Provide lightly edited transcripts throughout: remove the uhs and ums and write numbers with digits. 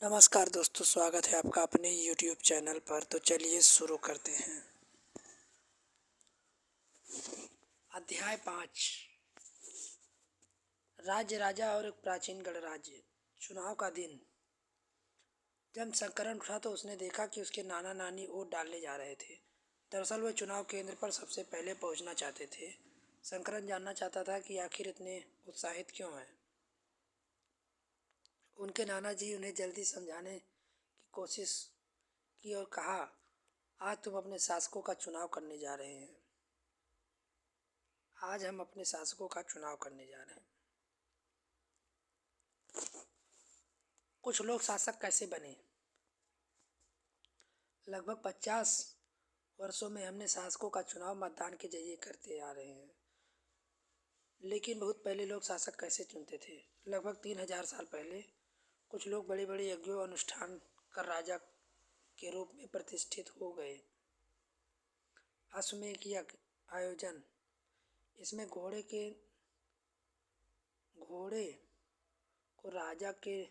नमस्कार दोस्तों, स्वागत है आपका अपने यूट्यूब चैनल पर। तो चलिए शुरू करते हैं। अध्याय 5। राज्य राजा और एक प्राचीन गणराज्य। चुनाव का दिन। जब शंकरन उठा तो उसने देखा कि उसके नाना नानी वोट डालने जा रहे थे। दरअसल वे चुनाव केंद्र पर सबसे पहले पहुंचना चाहते थे। शंकरन जानना चाहता था कि आखिर इतने उत्साहित क्यों हैं। उनके नाना जी उन्हें जल्दी समझाने की कोशिश की और कहा, आज तुम अपने शासकों का चुनाव करने जा रहे हैं। आज हम अपने शासकों का चुनाव करने जा रहे हैं। कुछ लोग शासक कैसे बने। लगभग 50 वर्षों में हमने शासकों का चुनाव मतदान के जरिए करते आ रहे हैं। लेकिन बहुत पहले लोग शासक कैसे चुनते थे। लगभग 3000 साल पहले कुछ लोग बड़े बड़े यज्ञों अनुष्ठान कर राजा के रूप में प्रतिष्ठित हो गए। अश्वमेध यज्ञ आयोजन। इसमें घोड़े को राजा के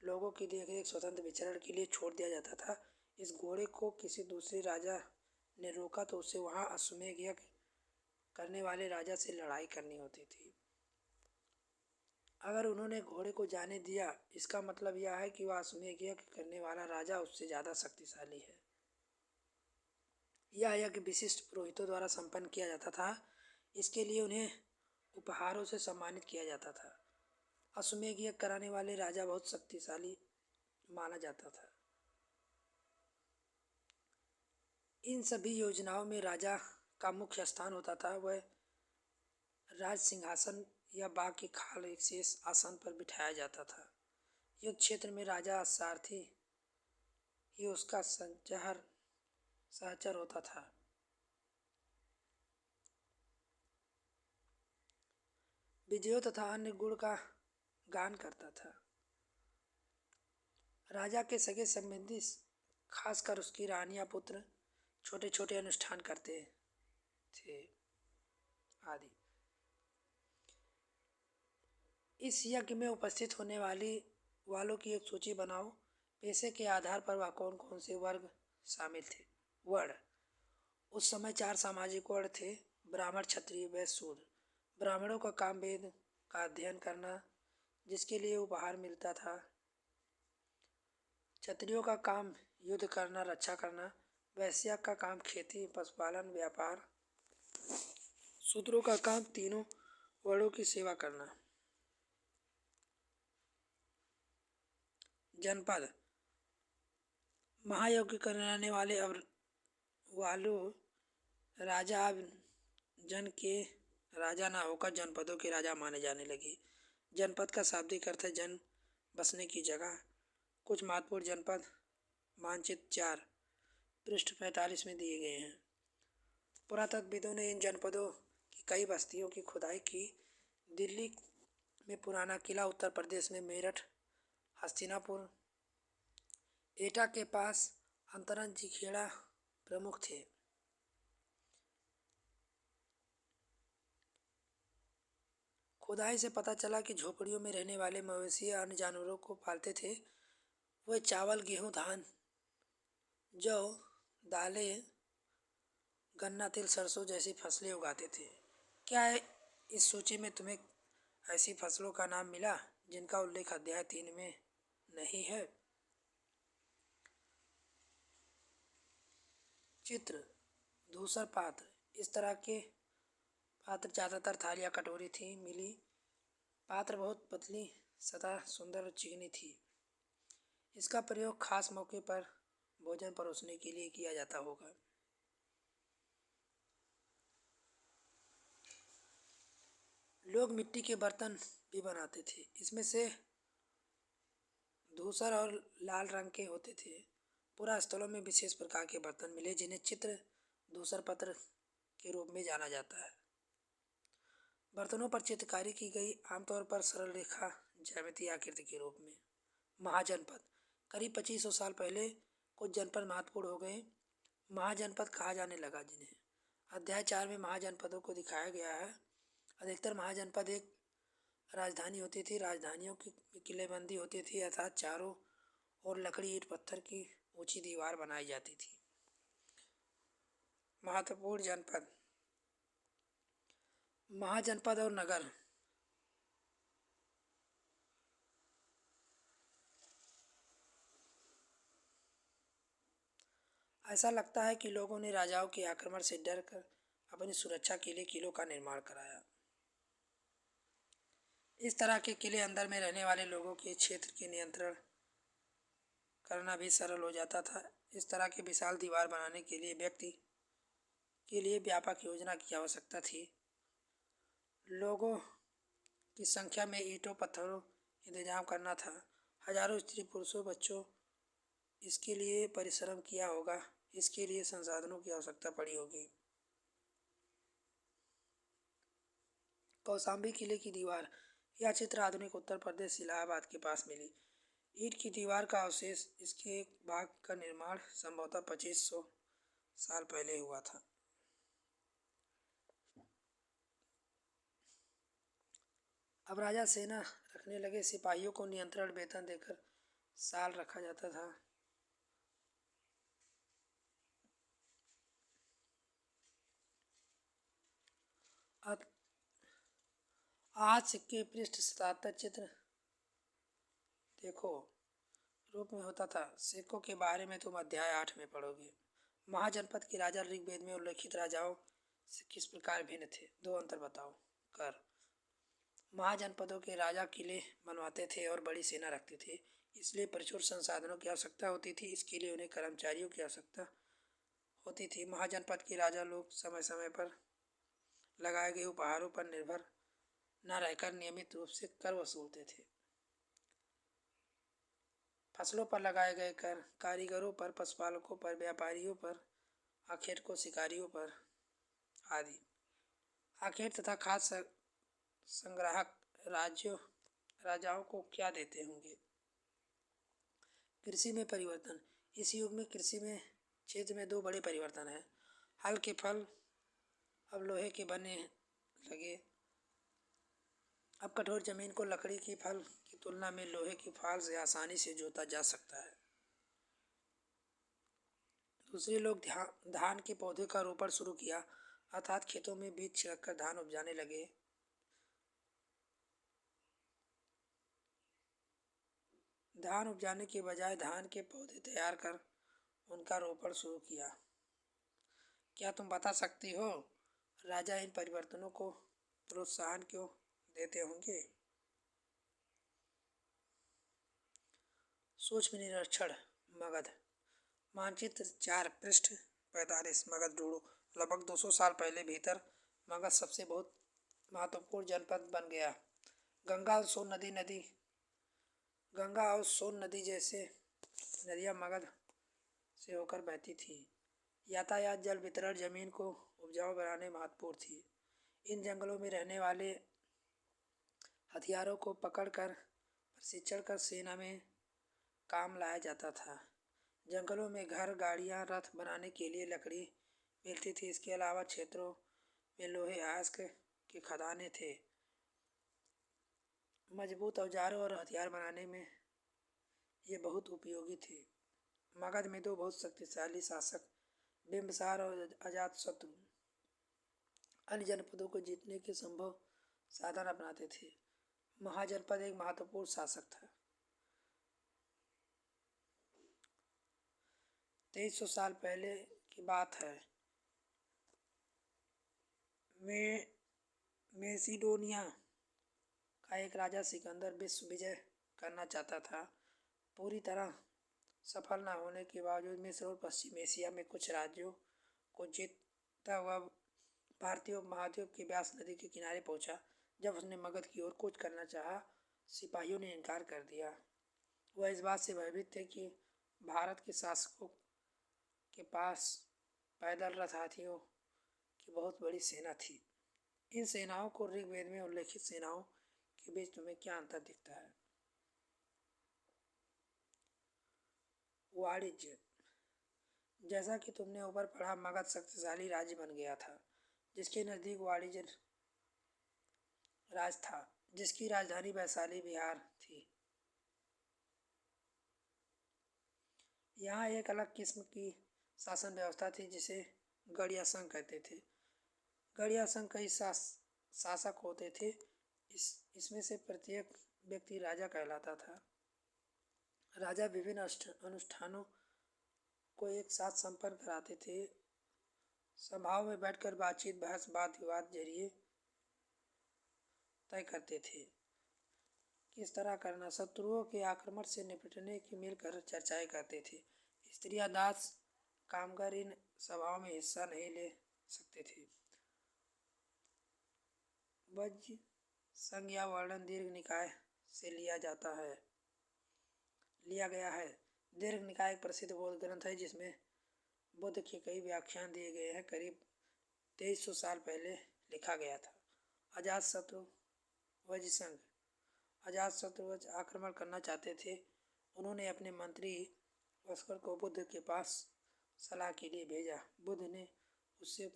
लोगों की देखरेख स्वतंत्र विचरण के लिए छोड़ दिया जाता था। इस घोड़े को किसी दूसरे राजा ने रोका तो उसे वहां अश्वमेध यज्ञ करने वाले राजा से लड़ाई करनी होती थी। अगर उन्होंने घोड़े को जाने दिया, इसका मतलब यह है कि वह अश्वमेध यज्ञ करने वाला राजा उससे ज्यादा शक्तिशाली है। यह यज्ञ विशिष्ट पुरोहितों द्वारा संपन्न किया जाता था। इसके लिए उन्हें उपहारों से सम्मानित किया जाता था। अश्वमेध यज्ञ कराने वाले राजा बहुत शक्तिशाली माना जाता था। इन सभी योजनाओं में राजा का मुख्य स्थान होता था। वह राज सिंहासन या बाघ की खाल एक शेष आसन पर बिठाया जाता था। युद्ध क्षेत्र में राजा सारथी ही उसका सहचर होता था। विजयों तथा अन्य गुण का गान करता था। राजा के सगे संबंधी, खासकर उसकी रानी या पुत्र, छोटे छोटे अनुष्ठान करते थे आदि। इस यज्ञ में उपस्थित होने वालों की एक सूची बनाओ। पेशे के आधार पर वह कौन कौन से वर्ग शामिल थे। वर्ण। उस समय 4 सामाजिक वर्ण थे: ब्राह्मण, क्षत्रिय, वैश्य, शूद्र। ब्राह्मणों का काम वेद का अध्ययन करना, जिसके लिए उपहार मिलता था। क्षत्रियों का काम युद्ध करना, रक्षा करना। वैश्य का काम खेती, पशुपालन, व्यापार। शूद्रों का काम तीनों वर्णों की सेवा करना। जनपद। महायज्ञ कराने वालों राजा अब जन के राजा ना होकर जनपदों के राजा माने जाने लगे। जनपद का शाब्दिक अर्थ है जन, बसने की जगह। कुछ महत्वपूर्ण जनपद मानचित्र 4 पृष्ठ 45 में दिए गए हैं। पुरातत्वविदों ने इन जनपदों की कई बस्तियों की खुदाई की। दिल्ली में पुराना किला, उत्तर प्रदेश में मेरठ, हस्तिनापुर, एटा के पास अंतरंजी खेड़ा प्रमुख थे। खुदाई से पता चला कि झोपड़ियों में रहने वाले मवेशी या अन्य जानवरों को पालते थे। वे चावल, गेहूं, धान, जौ, दालें, गन्ना, तिल, सरसों जैसी फसलें उगाते थे। क्या इस सूची में तुम्हें ऐसी फसलों का नाम मिला जिनका उल्लेख अध्याय 3 में नहीं है। चित्र। धूसर पात्र। इस तरह के पात्र ज्यादातर थाल या कटोरी थी मिली। पात्र बहुत पतली सतह, सुंदर और चिकनी थी। इसका प्रयोग खास मौके पर भोजन परोसने के लिए किया जाता होगा। लोग मिट्टी के बर्तन भी बनाते थे। इसमें से धूसर और लाल रंग के होते थे। पुरा स्थलों में विशेष प्रकार के बर्तन मिले जिन्हें चित्र धूसर पत्र के रूप में जाना जाता है। बर्तनों पर चित्रकारी की गई, आमतौर पर सरल रेखा ज्यामितीय आकृति के रूप में। महाजनपद। करीब 2500 साल पहले कुछ जनपद महत्वपूर्ण हो गए, महाजनपद कहा जाने लगा, जिन्हें अध्याय 4 में महाजनपदों को दिखाया गया है। अधिकतर महाजनपद एक राजधानी होती थी। राजधानियों की किलेबंदी होती थी, अर्थात चारों और लकड़ी ईंट पत्थर की ऊंची दीवार बनाई जाती थी। महत्वपूर्ण जनपद, महाजनपद और नगर। ऐसा लगता है कि लोगों ने राजाओं के आक्रमण से डर कर अपनी सुरक्षा के लिए किलों का निर्माण कराया। इस तरह के किले अंदर में रहने वाले लोगों के क्षेत्र के नियंत्रण करना भी सरल हो जाता था। इस तरह की विशाल दीवार बनाने के लिए व्यक्ति के लिए व्यापक योजना की आवश्यकता थी। लोगों की संख्या में ईंटों पत्थरों इंतजाम करना था। हजारों स्त्री पुरुषों बच्चों इसके लिए परिश्रम किया होगा। इसके लिए संसाधनों की आवश्यकता पड़ी होगी। कौशाम्बी किले की दीवार, यह चित्र आधुनिक उत्तर प्रदेश इलाहाबाद के पास मिली ईंट की दीवार का अवशेष। इसके एक भाग का निर्माण संभवतः 2500 साल पहले हुआ था। अब राजा सेना रखने लगे। सिपाहियों को नियंत्रण वेतन देकर साल रखा जाता था। आज सिक्के पृष्ठ 77 चित्र देखो रूप में होता था। सिक्कों के बारे में तुम अध्याय 8 में पढ़ोगे। महाजनपद के राजा ऋग्वेद में उल्लेखित राजाओं से किस प्रकार भिन्न थे? दो अंतर बताओ। कर। महाजनपदों के राजा किले बनवाते थे और बड़ी सेना रखते थे, इसलिए प्रचुर संसाधनों की आवश्यकता होती थी। इसके लिए उन्हें कर्मचारियों की आवश्यकता होती थी। महाजनपद के राजा लोग समय समय पर लगाए गए उपहारों पर निर्भर न रहकर नियमित रूप से कर वसूलते थे। फसलों पर लगाए गए कर, कारीगरों पर, पशुपालकों पर, व्यापारियों पर, आखेट शिकारियों पर आदि। आखेट तथा खाद्य संग्राहक राजाओं को क्या देते होंगे? कृषि में परिवर्तन। इस युग में कृषि में क्षेत्र में दो बड़े परिवर्तन हैं। हल के फल अब लोहे के बने लगे। अब कठोर जमीन को लकड़ी की फल की तुलना में लोहे की फाल से आसानी से जोता जा सकता है। दूसरे लोग धान के पौधे का रोपण शुरू किया, अर्थात खेतों में बीज छिड़ककर धान उपजाने लगे। धान उपजाने के बजाय धान के पौधे तैयार कर उनका रोपण शुरू किया। क्या तुम बता सकती हो राजा इन परिवर्तनों को प्रोत्साहन क्यों देते होंगे? सूक्ष्म निरीक्षण। मगध मानचित्र 4 पृष्ठ 45। मगध ढूंढो। लगभग 200 साल पहले भीतर मगध सबसे बहुत महत्वपूर्ण जनपद बन गया। गंगा और सोन नदी जैसे नदियाँ मगध से होकर बहती थी। यातायात, जल वितरण, जमीन को उपजाऊ बनाने महत्वपूर्ण थी। इन जंगलों में रहने वाले हथियारों को पकड़कर प्रशिक्षण कर सेना में काम लाया जाता था। जंगलों में घर, गाड़ियाँ, रथ बनाने के लिए लकड़ी मिलती थी। इसके अलावा क्षेत्रों में लोहे आयस्क के खदाने थे। मजबूत औजारों और हथियार बनाने में ये बहुत उपयोगी थे। मगध में दो बहुत शक्तिशाली शासक बिंबिसार और अजातशत्रु अन्य जनपदों को जीतने के संभव साधन अपनाते थे। महाजनपद एक महत्वपूर्ण शासक था। 2300 साल पहले की बात है। मेसिडोनिया का एक राजा सिकंदर विश्व विजय करना चाहता था। पूरी तरह सफल न होने के बावजूद मिस्र और पश्चिम एशिया में कुछ राज्यों को जीतता हुआ भारतीय उपमहाद्वीप की व्यास नदी के किनारे पहुंचा। जब उसने मगध की ओर कूच करना चाहा, सिपाहियों ने इनकार कर दिया। वह इस बात से भयभीत थे कि भारत के शासकों के पास पैदल रथ हाथियों की बहुत बड़ी सेना थी। इन सेनाओं को ऋग्वेद में उल्लेखित सेनाओं के बीच तुम्हें क्या अंतर दिखता है? वाणिज्य। जैसा कि तुमने ऊपर पढ़ा, मगध शक्तिशाली राज्य बन गया था जिसके नजदीक वाणिज्य राज था, जिसकी राजधानी वैशाली बिहार थी। यहाँ एक अलग किस्म की शासन व्यवस्था थी जिसे गढ़िया संघ कहते थे। गढ़िया संघ कई शासक होते थे। इसमें से प्रत्येक व्यक्ति राजा कहलाता था। राजा विभिन्न अनुष्ठानों को एक साथ संपन्न कराते थे। सभाओं में बैठकर बातचीत, बहस, वाद विवाद जरिए तय करते थे। किस तरह करना, शत्रुओं के आक्रमण से निपटने की मिलकर चर्चाएं करते थे। स्त्रियां, दास, कामगार इन सभाओं में हिस्सा नहीं ले सकते थे। वज्र संघ या वर्णन दीर्घ निकाय से लिया गया है। दीर्घ निकाय एक प्रसिद्ध बौद्ध ग्रंथ है जिसमें बुद्ध के कई व्याख्यान दिए गए हैं। करीब 2300 साल पहले लिखा गया था। अजातशत्रु वज्र संघ। अजातशत्रु आक्रमण करना चाहते थे। उन्होंने अपने मंत्री अस्कर को बुद्ध के पास सलाह के लिए भेजा। बुद्ध ने उससे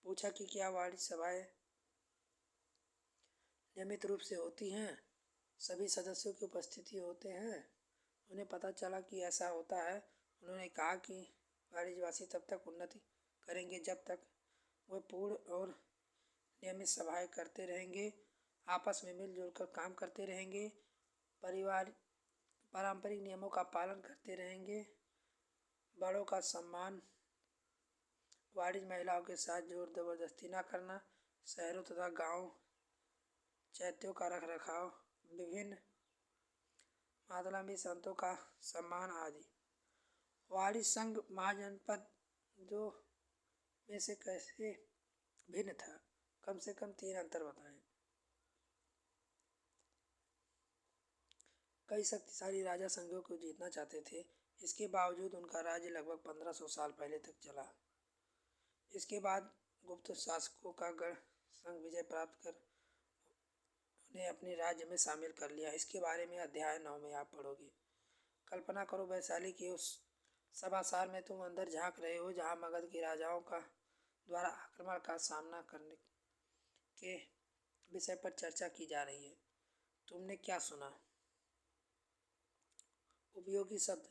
पूछा कि क्या वाणिज्य सभाएं नियमित रूप से होती हैं, सभी सदस्यों की उपस्थिति होते हैं। उन्हें पता चला कि ऐसा होता है। उन्होंने कहा कि वाणिज्यवासी तब तक उन्नति करेंगे जब तक वे पूर्ण और नियमित सभाएं करते रहेंगे, आपस में मिलजुल कर काम करते रहेंगे, पारंपरिक नियमों का पालन करते रहेंगे, बड़ों का सम्मान, वाणिज्य महिलाओं के साथ जोर जबरदस्ती न करना, शहरों तथा गांव चैत्यों का रख रखाव, विभिन्न मातलामी संतों का सम्मान आदि। वाणिज्य संघ महाजनपद दो में से कैसे भिन्न था? कम से कम 3 अंतर बताएं। कई शक्तिशाली राजा संघों को जीतना चाहते थे। इसके बावजूद उनका राज्य लगभग 1500 साल पहले तक चला। इसके बाद गुप्त शासकों का गढ़ संघ विजय प्राप्त कर उन्हें अपने राज्य में शामिल कर लिया। इसके बारे में अध्याय 9 में आप पढ़ोगे। कल्पना करो वैशाली के उस सभासार में तुम अंदर झांक रहे हो जहां मगध के राजाओं का द्वारा आक्रमण का सामना करने के विषय पर चर्चा की जा रही है। तुमने क्या सुना? उपयोगी शब्द: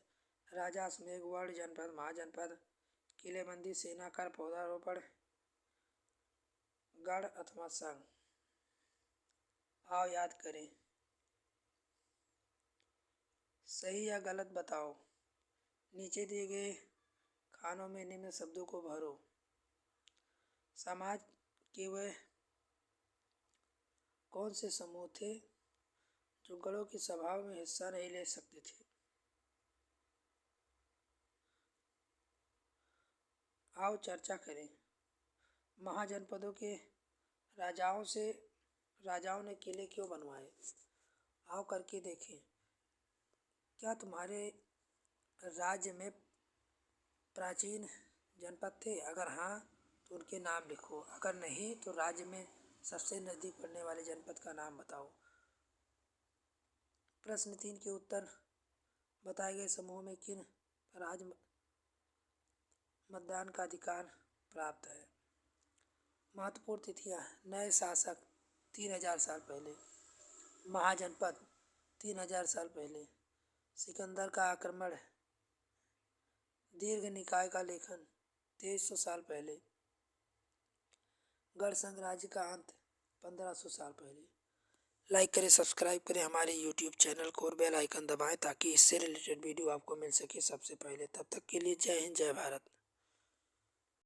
राजा, अश्वमेध, वर्ण, जनपद, महाजनपद, किलेबंदी, सेना, कर, पौधारोपण, गढ़ अथवा संघ। आओ याद करें। सही या गलत बताओ। नीचे दिए गए खानों में निम्न शब्दों को भरो। समाज के वह कौन से समूह थे जो गणों की सभाओं में हिस्सा नहीं ले सकते थे? आओ चर्चा करें। महाजनपदों के राजाओं ने किले क्यों बनवाए? आओ करके देखें। क्या तुम्हारे राज्य में प्राचीन जनपद थे? अगर हाँ तो उनके नाम लिखो। अगर नहीं तो राज्य में सबसे नजदीक पड़ने वाले जनपद का नाम बताओ। प्रश्न 3 के उत्तर: बताए गए समूह में किन पर आज मतदान का अधिकार प्राप्त है? महत्वपूर्ण तिथियां: नए शासक 3000 साल पहले, महाजनपद 3000 साल पहले, सिकंदर का आक्रमण, दीर्घ निकाय का लेखन 2300 साल पहले, गढ़ संघ राज्य का अंत 1500 साल पहले। लाइक करें, सब्सक्राइब करें हमारे यूट्यूब चैनल को और बेल आइकन दबाएं ताकि इससे रिलेटेड वीडियो आपको मिल सके सबसे पहले। तब तक के लिए जय हिंद, जय भारत।